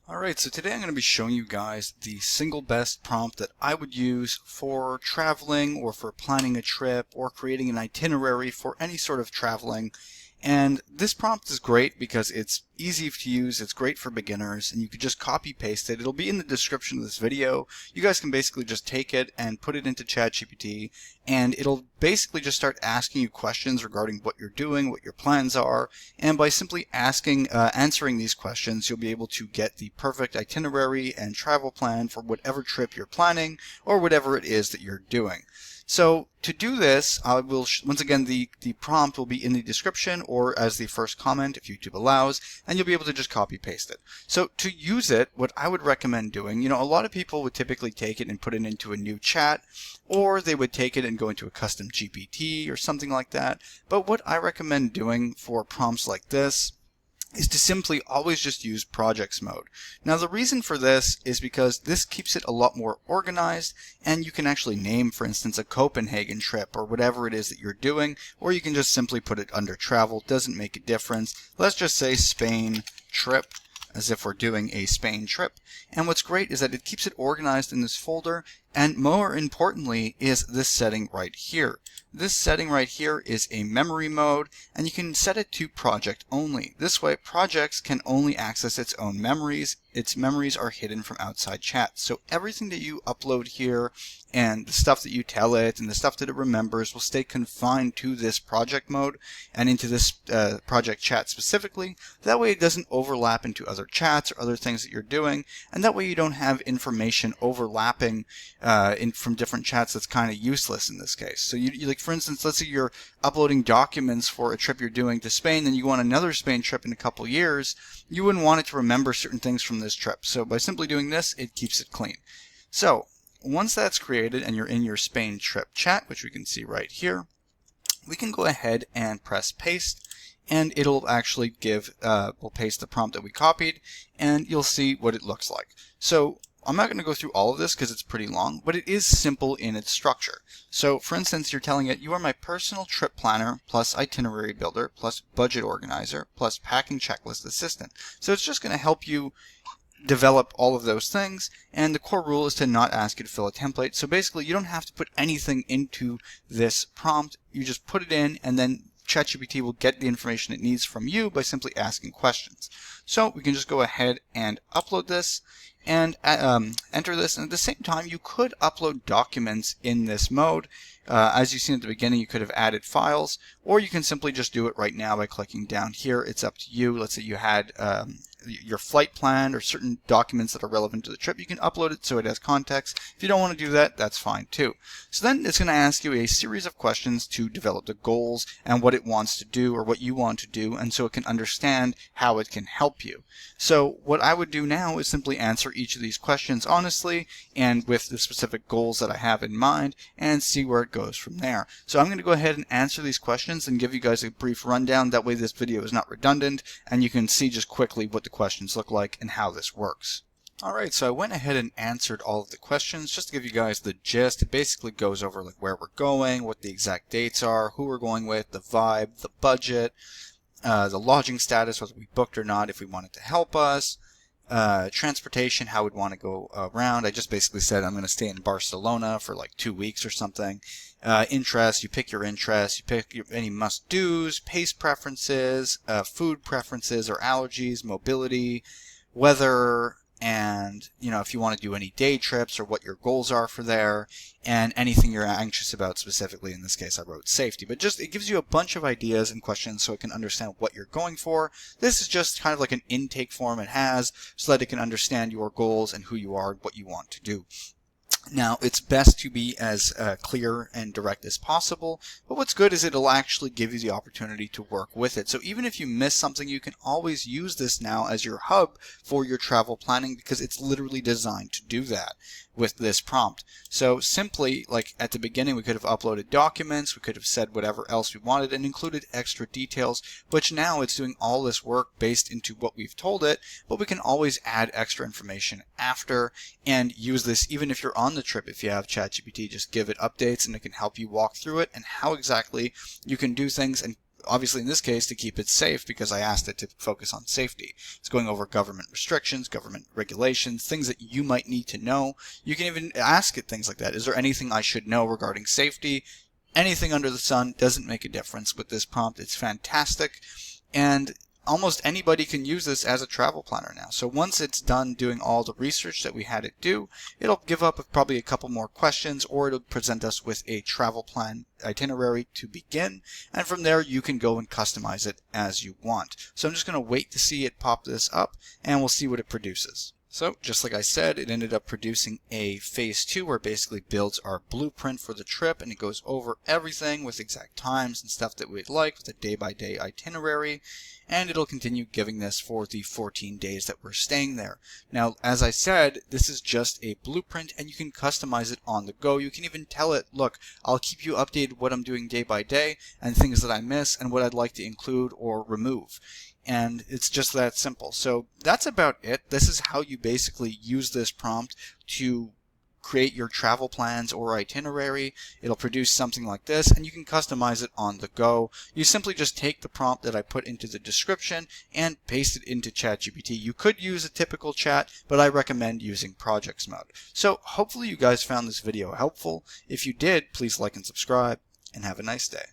Alright, so today I'm going to be showing you guys the single best prompt that I would use for traveling or for planning a trip or creating an itinerary for any sort of traveling. And this prompt is great because it's easy to use, it's great for beginners, and you could just copy paste it. It'll be in the description of this video. You guys can basically just take it and put it into ChatGPT, and it'll basically just start asking you questions regarding what you're doing, what your plans are, and by simply answering these questions, you'll be able to get the perfect itinerary and travel plan for whatever trip you're planning or whatever it is that you're doing. So to do this, I will once again the prompt will be in the description or as the first comment if YouTube allows, and you'll be able to just copy paste it. So to use it, what I would recommend doing, a lot of people would typically take it and put it into a new chat, or they would take it and go into a custom GPT or something like that. But what I recommend doing for prompts like this is to simply always just use projects mode. Now the reason for this is because this keeps it a lot more organized, and you can actually name, for instance, a Copenhagen trip or whatever it is that you're doing, or you can just simply put it under travel. Doesn't make a difference. Let's just say Spain trip, as if we're doing a Spain trip. And what's great is that it keeps it organized in this folder, and more importantly is this setting right here. This setting right here is a memory mode, and you can set it to project only. This way, projects can only access its own memories. Its memories are hidden from outside chat. So everything that you upload here and the stuff that you tell it and the stuff that it remembers will stay confined to this project mode and into this project chat specifically. That way it doesn't overlap into other chats or other things that you're doing, and that way you don't have information overlapping from different chats that's kind of useless in this case. So you like, for instance, let's say you're uploading documents for a trip you're doing to Spain and you want another Spain trip in a couple years, you wouldn't want it to remember certain things from this trip. So by simply doing this, it keeps it clean. So once that's created and you're in your Spain trip chat, which we can see right here, we can go ahead and press paste, and it'll actually we'll paste the prompt that we copied, and you'll see what it looks like. So I'm not going to go through all of this because it's pretty long, but it is simple in its structure. So for instance, you're telling it, you are my personal trip planner plus itinerary builder plus budget organizer plus packing checklist assistant. So it's just going to help you develop all of those things, and the core rule is to not ask you to fill a template. So basically you don't have to put anything into this prompt. You just put it in, and then ChatGPT will get the information it needs from you by simply asking questions. So we can just go ahead and upload this and enter this, and at the same time you could upload documents in this mode. As you've seen at the beginning, you could have added files, or you can simply just do it right now by clicking down here. It's up to you. Let's say you had your flight plan or certain documents that are relevant to the trip. You can upload it so it has context. If you don't want to do that, that's fine too. So then it's going to ask you a series of questions to develop the goals and what it wants to do or what you want to do, and so it can understand how it can help you. So what I would do now is simply answer each of these questions honestly and with the specific goals that I have in mind, and see where it goes from there. So I'm going to go ahead and answer these questions and give you guys a brief rundown. That way this video is not redundant, and you can see just quickly what the questions look like and how this works. Alright, so I went ahead and answered all of the questions just to give you guys the gist. It basically goes over like where we're going, what the exact dates are, who we're going with, the vibe, the budget, the lodging status, whether we booked or not, if we wanted to help us, transportation, how we'd want to go around. I just basically said I'm going to stay in Barcelona for like 2 weeks or something. Interest, you pick your interest, you pick any must-dos, pace preferences, food preferences or allergies, mobility, weather, and if you want to do any day trips or what your goals are for there, and anything you're anxious about specifically. In this case I wrote safety, but just it gives you a bunch of ideas and questions so it can understand what you're going for. This is just kind of like an intake form it has so that it can understand your goals and who you are and what you want to do. Now, it's best to be as clear and direct as possible, but what's good is it'll actually give you the opportunity to work with it. So even if you miss something, you can always use this now as your hub for your travel planning, because it's literally designed to do that with this prompt. So simply, like at the beginning, we could have uploaded documents, we could have said whatever else we wanted and included extra details, but now it's doing all this work based into what we've told it, but we can always add extra information after and use this even if you're on the trip. If you have ChatGPT, just give it updates and it can help you walk through it and how exactly you can do things and obviously in this case to keep it safe because I asked it to focus on safety. It's going over government restrictions, government regulations, things that you might need to know. You can even ask it things like that. Is there anything I should know regarding safety? Anything under the sun, doesn't make a difference with this prompt. It's fantastic, and almost anybody can use this as a travel planner now. So once it's done doing all the research that we had it do, it'll give up probably a couple more questions, or it'll present us with a travel plan itinerary to begin, and from there you can go and customize it as you want. So I'm just going to wait to see it pop this up, and we'll see what it produces. So just like I said, it ended up producing a phase 2 where it basically builds our blueprint for the trip, and it goes over everything with exact times and stuff that we'd like with a day-by-day itinerary, and it'll continue giving this for the 14 days that we're staying there. Now, as I said, this is just a blueprint and you can customize it on the go. You can even tell it, look, I'll keep you updated what I'm doing day by day and things that I miss and what I'd like to include or remove. And it's just that simple. So that's about it. This is how you basically use this prompt to create your travel plans or itinerary. It'll produce something like this, and you can customize it on the go. You simply just take the prompt that I put into the description and paste it into ChatGPT. You could use a typical chat, but I recommend using projects mode. So hopefully you guys found this video helpful. If you did, please like and subscribe, and have a nice day.